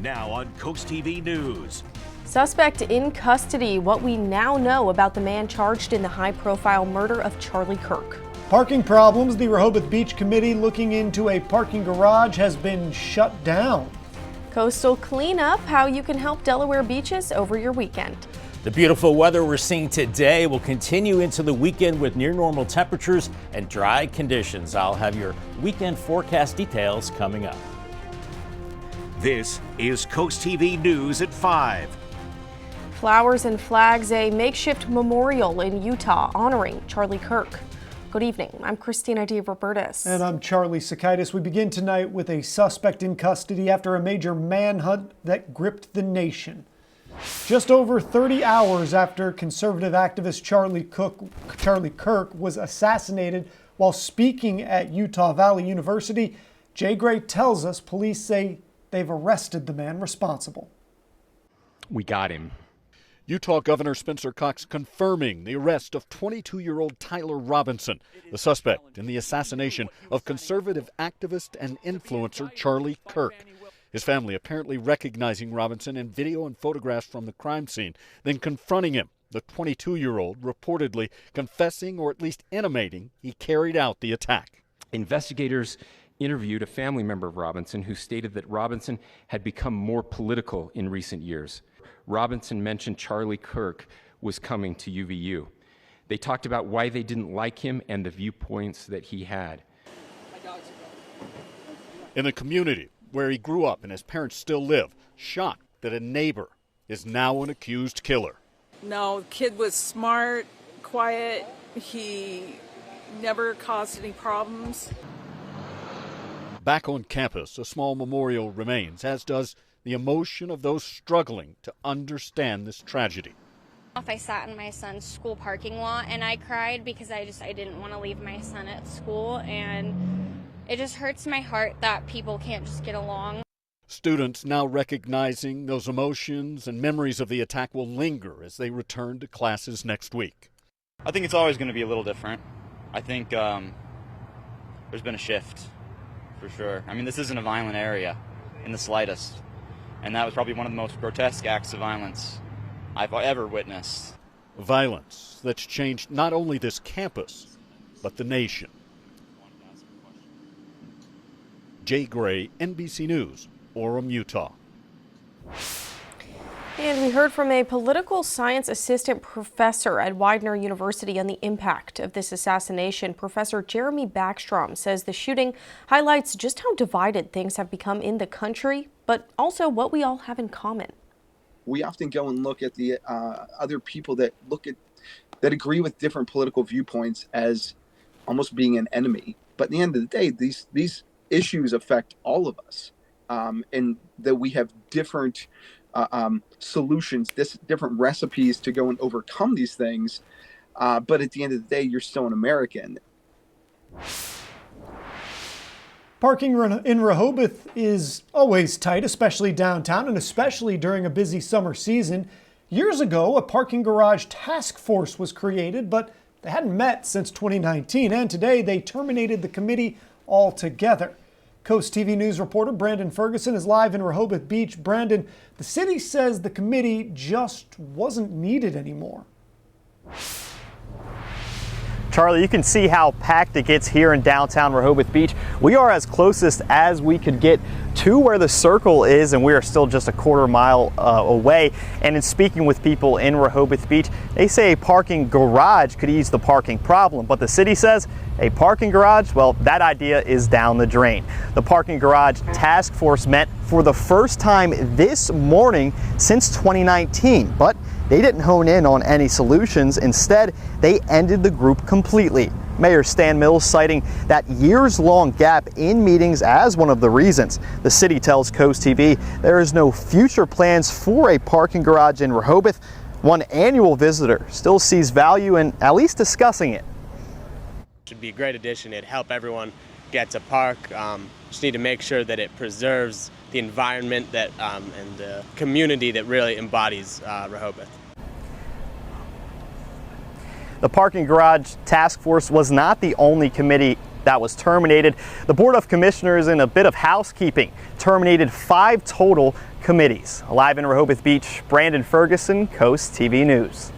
Now on CoastTV News. Suspect in custody. What we now know about the man charged in the high-profile murder of Charlie Kirk. Parking problems. The Rehoboth Beach Committee looking into a parking garage has been shut down. Coastal cleanup. How you can help Delaware beaches over your weekend. The beautiful weather we're seeing today will continue into the weekend with near normal temperatures and dry conditions. I'll have your weekend forecast details coming up. This is CoastTV News at 5. Flowers and flags, a makeshift memorial in Utah honoring Charlie Kirk. Good evening. I'm Christina DeRobertis. And I'm Charlie Sakaitis. We begin tonight with a suspect in custody after a major manhunt that gripped the nation. Just over 30 hours after conservative activist Charlie Kirk was assassinated while speaking at Utah Valley University, Jay Gray tells us police say they've arrested the man responsible. We got him. Utah Governor Spencer Cox confirming the arrest of 22-year-old Tyler Robinson, the suspect in the assassination of conservative activist and influencer Charlie Kirk. His family apparently recognizing Robinson in video and photographs from the crime scene, then confronting him. The 22-year-old reportedly confessing or at least intimating he carried out the attack. Investigators interviewed a family member of Robinson who stated that Robinson had become more political in recent years. Robinson mentioned Charlie Kirk was coming to UVU. They talked about why they didn't like him and the viewpoints that he had. In the community where he grew up and his parents still live, shocked that a neighbor is now an accused killer. No, the kid was smart, quiet. He never caused any problems. Back on campus, a small memorial remains, as does the emotion of those struggling to understand this tragedy. I sat in my son's school parking lot and I cried because I didn't want to leave my son at school, and it just hurts my heart that people can't just get along. Students now recognizing those emotions and memories of the attack will linger as they return to classes next week. I think it's always going to be a little different. I think there's been a shift, for sure. I mean, this isn't a violent area in the slightest. And that was probably one of the most grotesque acts of violence I've ever witnessed. Violence that's changed not only this campus, but the nation. Jay Gray, NBC News, Orem, Utah. And we heard from a political science assistant professor at Widener University on the impact of this assassination. Professor Jeremy Backstrom says the shooting highlights just how divided things have become in the country, but also what we all have in common. We often go and look at the other people that agree with different political viewpoints as almost being an enemy. But at the end of the day, these issues affect all of us, and that we have different solutions, different recipes to go and overcome these things. But at the end of the day, you're still an American. Parking in Rehoboth is always tight, especially downtown and especially during a busy summer season. Years ago, a parking garage task force was created, but they hadn't met since 2019. And today they terminated the committee altogether. CoastTV News reporter Brandon Ferguson is live in Rehoboth Beach. Brandon, the city says the committee just wasn't needed anymore. Charlie, you can see how packed it gets here in downtown Rehoboth Beach. We are as closest as we could get to where the circle is, and we are still just a quarter mile away. And in speaking with people in Rehoboth Beach, they say a parking garage could ease the parking problem, but the city says a parking garage, well, that idea is down the drain. The parking garage task force met for the first time this morning since 2019, but they didn't hone in on any solutions. Instead, they ended the group completely. Mayor Stan Mills citing that years-long gap in meetings as one of the reasons. The city tells CoastTV there is no future plans for a parking garage in Rehoboth. One annual visitor still sees value in at least discussing it. It should be a great addition. It'd help everyone get to park. Just need to make sure that it preserves the environment that and the community that really embodies Rehoboth. The parking garage task force was not the only committee that was terminated. The Board of Commissioners, in a bit of housekeeping, terminated 5 total committees. Live in Rehoboth Beach, Brandon Ferguson, Coast TV News.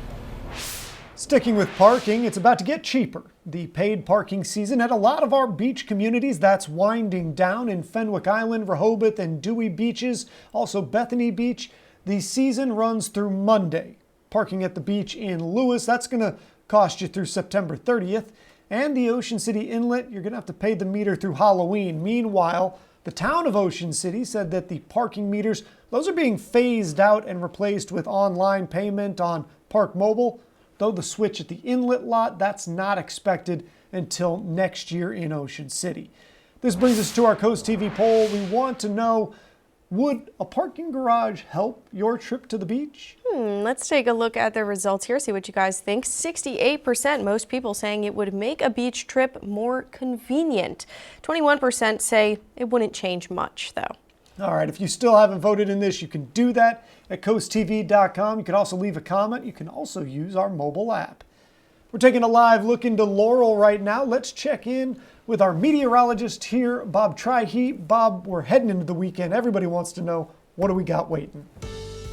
Sticking with parking, it's about to get cheaper. The paid parking season at a lot of our beach communities, that's winding down in Fenwick Island, Rehoboth, and Dewey Beaches, also Bethany Beach. The season runs through Monday. Parking at the beach in Lewis, that's going to cost you through September 30th. And the Ocean City Inlet, you're going to have to pay the meter through Halloween. Meanwhile, the town of Ocean City said that the parking meters, those are being phased out and replaced with online payment on Park Mobile. Though the switch at the inlet lot, that's not expected until next year in Ocean City. This brings us to our Coast TV poll. We want to know, would a parking garage help your trip to the beach? Let's take a look at the results here, see what you guys think. 68%, most people saying it would make a beach trip more convenient. 21% say it wouldn't change much, though. All right, if you still haven't voted in this, you can do that at coasttv.com. You can also leave a comment. You can also use our mobile app. We're taking a live look into Laurel right now. Let's check in with our meteorologist here, Bob Triheat. Bob, we're heading into the weekend. Everybody wants to know, what do we got waiting?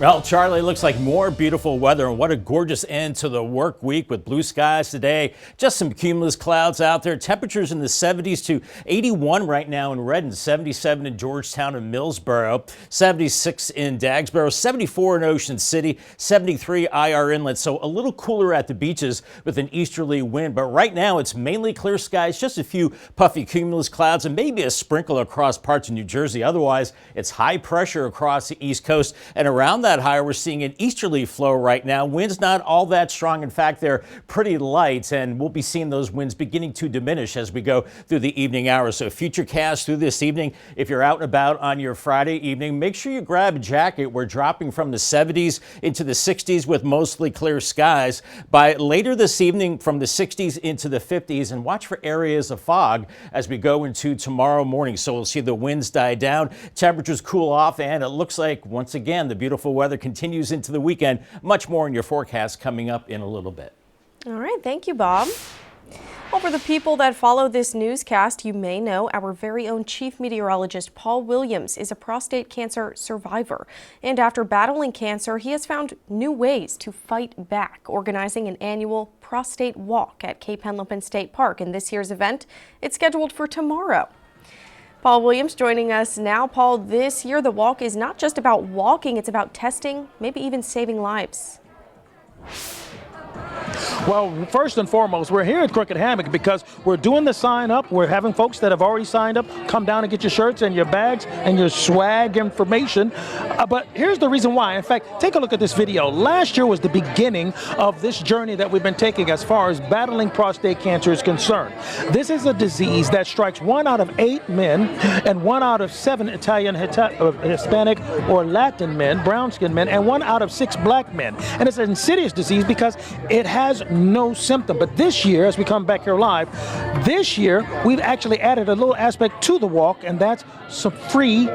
Well, Charlie, looks like more beautiful weather, and what a gorgeous end to the work week with blue skies today. Just some cumulus clouds out there. Temperatures in the 70s to 81 right now in Redden, 77 in Georgetown and Millsboro, 76 in Dagsboro, 74 in Ocean City, 73 IR Inlet. So a little cooler at the beaches with an easterly wind. But right now it's mainly clear skies, just a few puffy cumulus clouds and maybe a sprinkle across parts of New Jersey. Otherwise, it's high pressure across the East Coast, and around that higher, we're seeing an easterly flow right now. Winds not all that strong. In fact, they're pretty light, and we'll be seeing those winds beginning to diminish as we go through the evening hours. So futurecast through this evening. If you're out and about on your Friday evening, make sure you grab a jacket. We're dropping from the 70s into the 60s with mostly clear skies. By later this evening, from the 60s into the 50s, and watch for areas of fog as we go into tomorrow morning. So we'll see the winds die down, temperatures cool off, and it looks like, once again, the beautiful weather continues into the weekend. Much more in your forecast coming up in a little bit. All right, thank you, Bob. Well, for the people that follow this newscast, you may know our very own chief meteorologist Paul Williams is a prostate cancer survivor. And after battling cancer, he has found new ways to fight back, organizing an annual prostate walk at Cape Henlopen State Park. And this year's event, it's scheduled for tomorrow. Paul Williams joining us now. Paul, this year the walk is not just about walking, it's about testing, maybe even saving lives. Well, first and foremost, we're here at Crooked Hammock because we're doing the sign up. We're having folks that have already signed up come down and get your shirts and your bags and your swag information. But here's the reason why. In fact, take a look at this video. Last year was the beginning of this journey that we've been taking as far as battling prostate cancer is concerned. This is a disease that strikes 1 out of 8 men and 1 out of 7 Italian, Hispanic, or Latin men, brown-skinned men, and 1 out of 6 black men. And it's an insidious disease because it has no symptom. But this year, as we come back here live, this year we've actually added a little aspect to the walk, and that's some free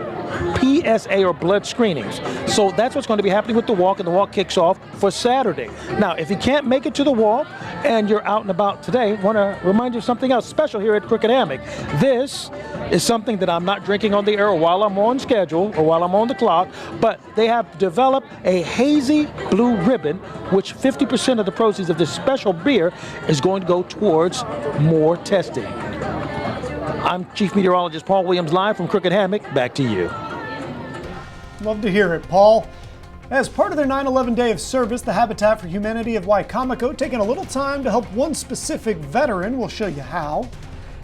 PSA or blood screenings. So that's what's going to be happening with the walk, and the walk kicks off for Saturday. Now, if you can't make it to the walk and you're out and about today, I want to remind you of something else special here at Crooked Hammock. This is something that I'm not drinking on the air while I'm on schedule or while I'm on the clock, but they have developed a hazy blue ribbon, which 50% of the proceeds of this special beer is going to go towards more testing. I'm Chief Meteorologist Paul Williams, live from Crooked Hammock. Back to you. Love to hear it, Paul. As part of their 9/11 Day of Service, the Habitat for Humanity of Wicomico taking a little time to help one specific veteran. We'll show you how.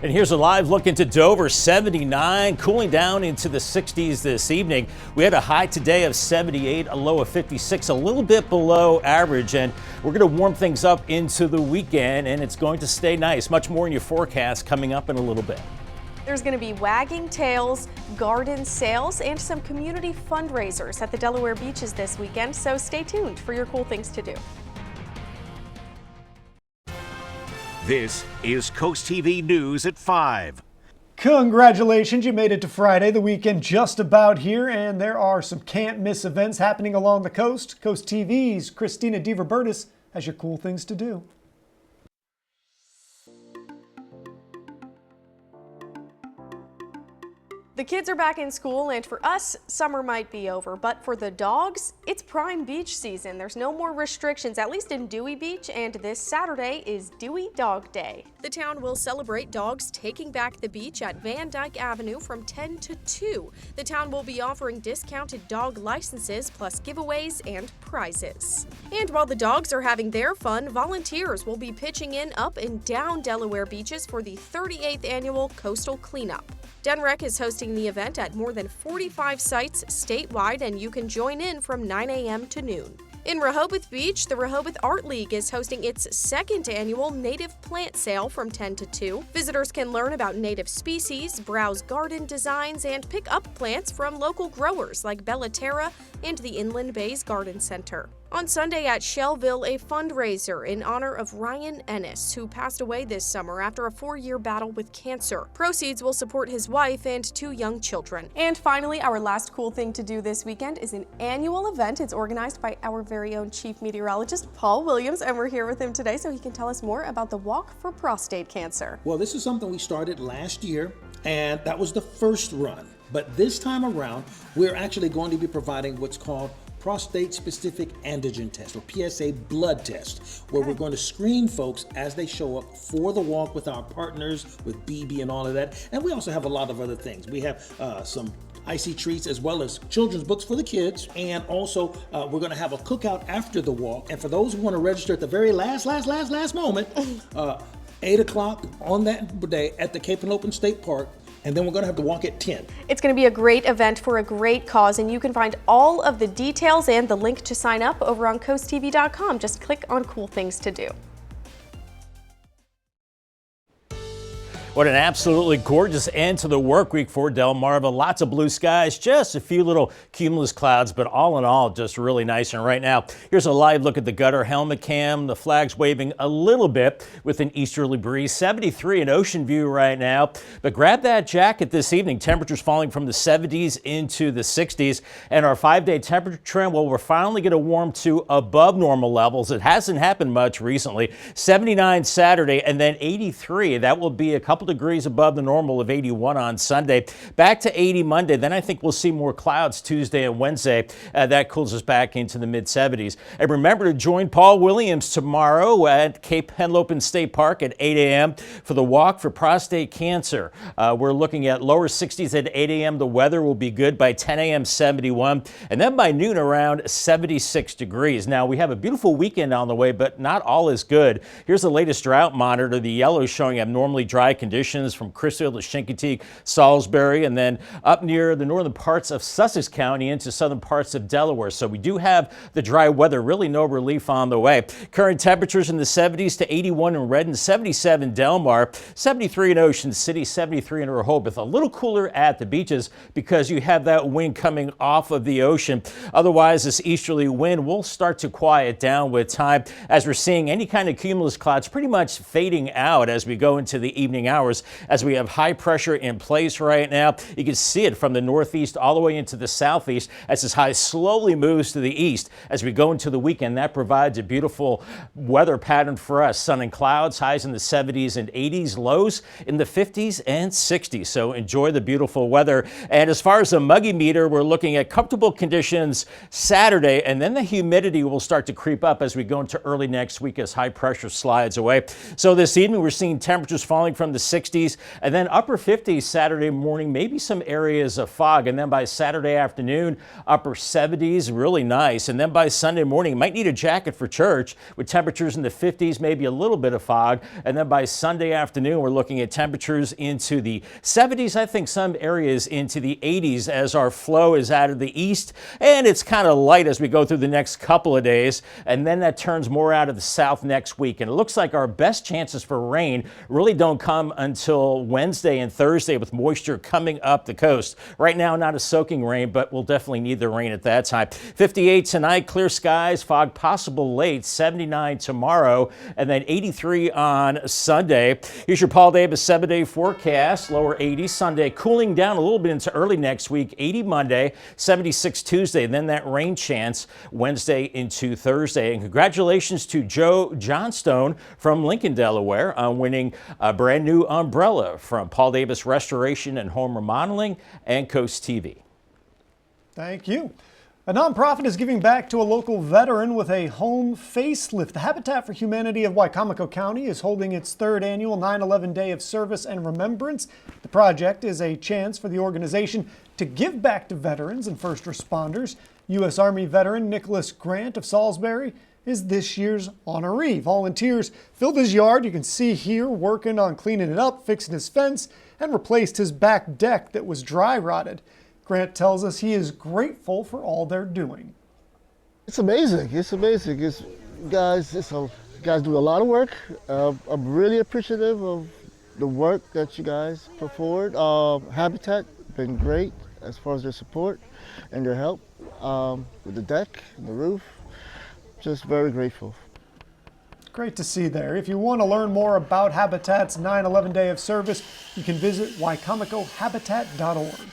And here's a live look into Dover, 79, cooling down into the 60s this evening. We had a high today of 78, a low of 56, a little bit below average, and we're going to warm things up into the weekend, and it's going to stay nice. Much more in your forecast coming up in a little bit. There's going to be wagging tails, garden sales, and some community fundraisers at the Delaware beaches this weekend, so stay tuned for your cool things to do. This is Coast TV News at 5. Congratulations, you made it to Friday, the weekend just about here, and there are some can't miss events happening along the coast. Coast TV's Christina DeVerbertis has your cool things to do. The kids are back in school, and for us, summer might be over, but for the dogs, it's prime beach season. There's no more restrictions, at least in Dewey Beach, and this Saturday is Dewey Dog Day. The town will celebrate dogs taking back the beach at Van Dyke Avenue from 10 to 2. The town will be offering discounted dog licenses, plus giveaways and prizes. And while the dogs are having their fun, volunteers will be pitching in up and down Delaware beaches for the 38th annual Coastal Cleanup. DenRec is hosting the event at more than 45 sites statewide, and you can join in from 9 a.m. to noon. In Rehoboth Beach, the Rehoboth Art League is hosting its second annual native plant sale from 10 to 2. Visitors can learn about native species, browse garden designs, and pick up plants from local growers like Bellaterra and the Inland Bays Garden Center. On Sunday at Shellville, a fundraiser in honor of Ryan Ennis, who passed away this summer after a 4-year battle with cancer. Proceeds will support his wife and 2 young children. And finally, our last cool thing to do this weekend is an annual event. It's organized by our very own chief meteorologist, Paul Williams, and we're here with him today so he can tell us more about the Walk for Prostate Cancer. Well, this is something we started last year, and that was the first run. But this time around, we're actually going to be providing what's called prostate-specific antigen test, or PSA blood test, where we're going to screen folks as they show up for the walk with our partners, with BB and all of that. And we also have a lot of other things. We have some icy treats as well as children's books for the kids. And also, we're going to have a cookout after the walk. And for those who want to register at the very last moment, 8 o'clock on that day at the Cape and Open State Park. And then we're going to have to walk at 10. It's going to be a great event for a great cause, and you can find all of the details and the link to sign up over on CoastTV.com. Just click on Cool Things to Do. What an absolutely gorgeous end to the work week for Delmarva. Lots of blue skies, just a few little cumulus clouds, but all in all, just really nice. And right now, here's a live look at the gutter helmet cam. The flag's waving a little bit with an easterly breeze. 73 in Ocean View right now. But grab that jacket this evening. Temperatures falling from the 70s into the 60s. And our 5-day temperature trend, well, we're finally going to warm to above normal levels. It hasn't happened much recently. 79 Saturday and then 83. That will be a couple degrees above the normal of 81 on Sunday. Back to 80 Monday. Then I think we'll see more clouds Tuesday and Wednesday. That cools us back into the mid-70s. And remember to join Paul Williams tomorrow at Cape Henlopen State Park at 8 a.m. for the Walk for Prostate Cancer. We're looking at lower 60s at 8 a.m. The weather will be good by 10 a.m. 71, and then by noon around 76 degrees. Now we have a beautiful weekend on the way, but not all is good. Here's the latest drought monitor. The yellow showing abnormally dry conditions from Crisfield to Chincoteague, Salisbury, and then up near the northern parts of Sussex County into southern parts of Delaware. So we do have the dry weather, really no relief on the way. Current temperatures in the 70s to 81 in Redden, 77 Delmar, 73 in Ocean City, 73 in Rehoboth. A little cooler at the beaches because you have that wind coming off of the ocean. Otherwise, this easterly wind will start to quiet down with time as we're seeing any kind of cumulus clouds pretty much fading out as we go into the evening hours. As we have high pressure in place right now. You can see it from the northeast all the way into the southeast as this high slowly moves to the east. As we go into the weekend, that provides a beautiful weather pattern for us. Sun and clouds, highs in the 70s and 80s, lows in the 50s and 60s. So enjoy the beautiful weather. And as far as the muggy meter, we're looking at comfortable conditions Saturday, and then the humidity will start to creep up as we go into early next week as high pressure slides away. So this evening, we're seeing temperatures falling from the 60s and then upper 50s Saturday morning, maybe some areas of fog. And then by Saturday afternoon, upper 70s, really nice. And then by Sunday morning, you might need a jacket for church with temperatures in the 50s, maybe a little bit of fog. And then by Sunday afternoon, we're looking at temperatures into the 70s. I think some areas into the 80s as our flow is out of the east. And it's kind of light as we go through the next couple of days. And then that turns more out of the south next week. And it looks like our best chances for rain really don't come until Wednesday and Thursday with moisture coming up the coast. Right now, not a soaking rain, but we'll definitely need the rain at that time. 58 tonight, clear skies, fog possible late, 79 tomorrow, and then 83 on Sunday. Here's your Paul Davis 7-day forecast. Lower 80s Sunday, cooling down a little bit into early next week. 80 Monday, 76 Tuesday, and then that rain chance Wednesday into Thursday. And congratulations to Joe Johnstone from Lincoln, Delaware, on winning a brand new umbrella from Paul Davis Restoration and Home Remodeling and Coast TV. Thank you. A nonprofit is giving back to a local veteran with a home facelift. The Habitat for Humanity of Wicomico County is holding its third annual 9/11 Day of Service and Remembrance. The project is a chance for the organization to give back to veterans and first responders. U.S. Army veteran Nicholas Grant of Salisbury is this year's honoree. Volunteers filled his yard, you can see here, working on cleaning it up, fixing his fence, and replaced his back deck that was dry rotted. Grant tells us he is grateful for all they're doing. It's amazing. It's amazing. Guys do a lot of work. I'm really appreciative of the work that you guys put forward. Habitat been great as far as their support and their help with the deck and the roof. Just very grateful. Great to see there. If you want to learn more about Habitat's 9/11 Day of Service, you can visit wicomicohabitat.org.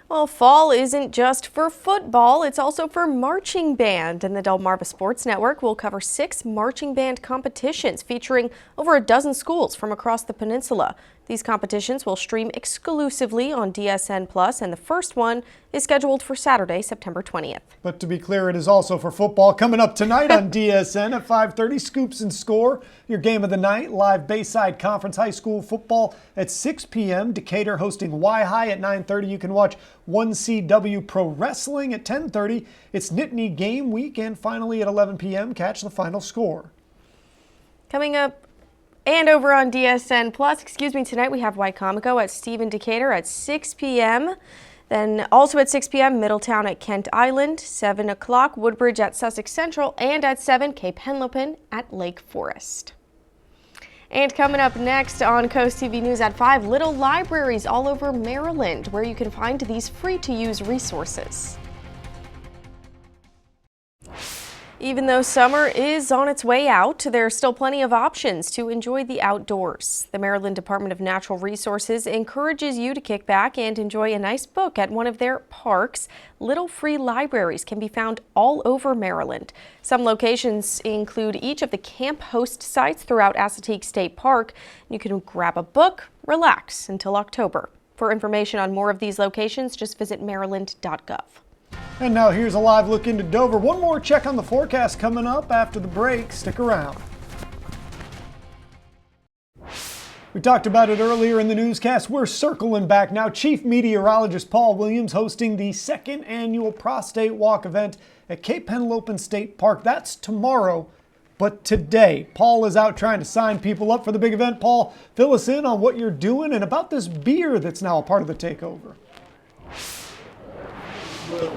Well, fall isn't just for football, it's also for marching band. And the Delmarva Sports Network will cover 6 marching band competitions featuring over a dozen schools from across the peninsula. These competitions will stream exclusively on DSN+, and the first one is scheduled for Saturday, September 20th. But to be clear, it is also for football. Coming up tonight on DSN at 5:30, Scoops and Score, your game of the night. Live Bayside Conference High School football at 6 p.m. Decatur hosting Y-High at 9:30. You can watch 1CW Pro Wrestling at 10:30. It's Nittany Game Week, and finally at 11 p.m., catch the final score. Coming up and over on DSN+, tonight we have Wicomico at Stephen Decatur at 6 p.m. Then also at 6 p.m., Middletown at Kent Island, 7 o'clock, Woodbridge at Sussex Central, and at 7, Cape Henlopen at Lake Forest. And coming up next on Coast TV News at 5, little libraries all over Maryland where you can find these free-to-use resources. Even though summer is on its way out, there are still plenty of options to enjoy the outdoors. The Maryland Department of Natural Resources encourages you to kick back and enjoy a nice book at one of their parks. Little free libraries can be found all over Maryland. Some locations include each of the camp host sites throughout Assateague State Park. You can grab a book, relax until October. For information on more of these locations, just visit maryland.gov. And now here's a live look into Dover. One more check on the forecast coming up after the break. Stick around. We talked about it earlier in the newscast. We're circling back now. Chief Meteorologist Paul Williams hosting the 2nd annual Prostate Walk event at Cape Henlopen State Park. That's tomorrow. But today, Paul is out trying to sign people up for the big event. Paul, fill us in on what you're doing and about this beer that's now a part of the takeover.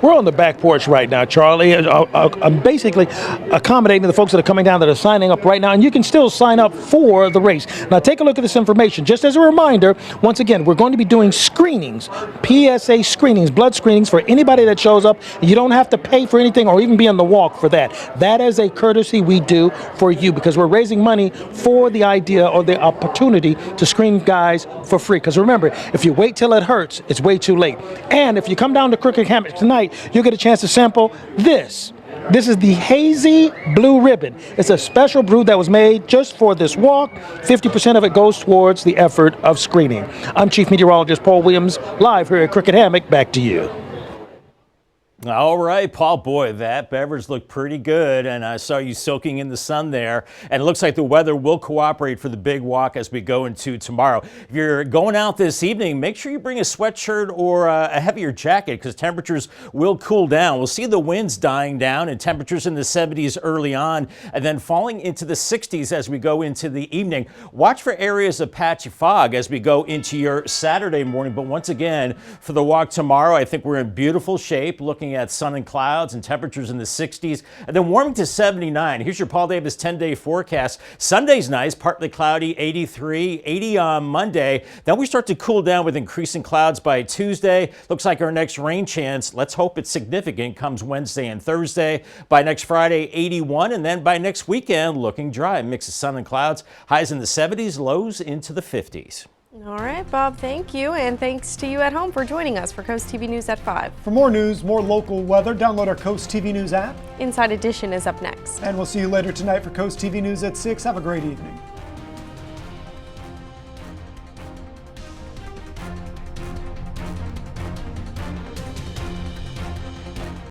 We're on the back porch right now, Charlie. I'm basically accommodating the folks that are coming down that are signing up right now, and you can still sign up for the race. Now, take a look at this information. Just as a reminder, once again, we're going to be doing screenings, PSA screenings, blood screenings for anybody that shows up. You don't have to pay for anything or even be on the walk for that. That is a courtesy we do for you because we're raising money for the idea or the opportunity to screen guys for free. Because remember, if you wait till it hurts, it's way too late. And if you come down to Crooked Hammock tonight, you'll get a chance to sample this. This is the Hazy Blue Ribbon. It's a special brew that was made just for this walk. 50% of it goes towards the effort of screening. I'm Chief Meteorologist Paul Williams, live here at Crooked Hammock. Back to you. All right, Paul, boy, that beverage looked pretty good, and I saw you soaking in the sun there, and it looks like the weather will cooperate for the big walk as we go into tomorrow. If you're going out this evening, make sure you bring a sweatshirt or a heavier jacket because temperatures will cool down. We'll see the winds dying down and temperatures in the 70s early on, and then falling into the 60s as we go into the evening. Watch for areas of patchy fog as we go into your Saturday morning, but once again, for the walk tomorrow, I think we're in beautiful shape, looking at sun and clouds and temperatures in the 60s, and then warming to 79. Here's your Paul Davis 10-day forecast. Sunday's nice, partly cloudy, 83, 80 on Monday. Then we start to cool down with increasing clouds by Tuesday. Looks like our next rain chance, let's hope it's significant, comes Wednesday and Thursday. By next Friday, 81, and then by next weekend, looking dry. Mix of sun and clouds, highs in the 70s, lows into the 50s. All right, Bob, thank you. And thanks to you at home for joining us for Coast TV News at 5. For more news, more local weather, download our Coast TV News app. Inside Edition is up next. And we'll see you later tonight for Coast TV News at 6. Have a great evening.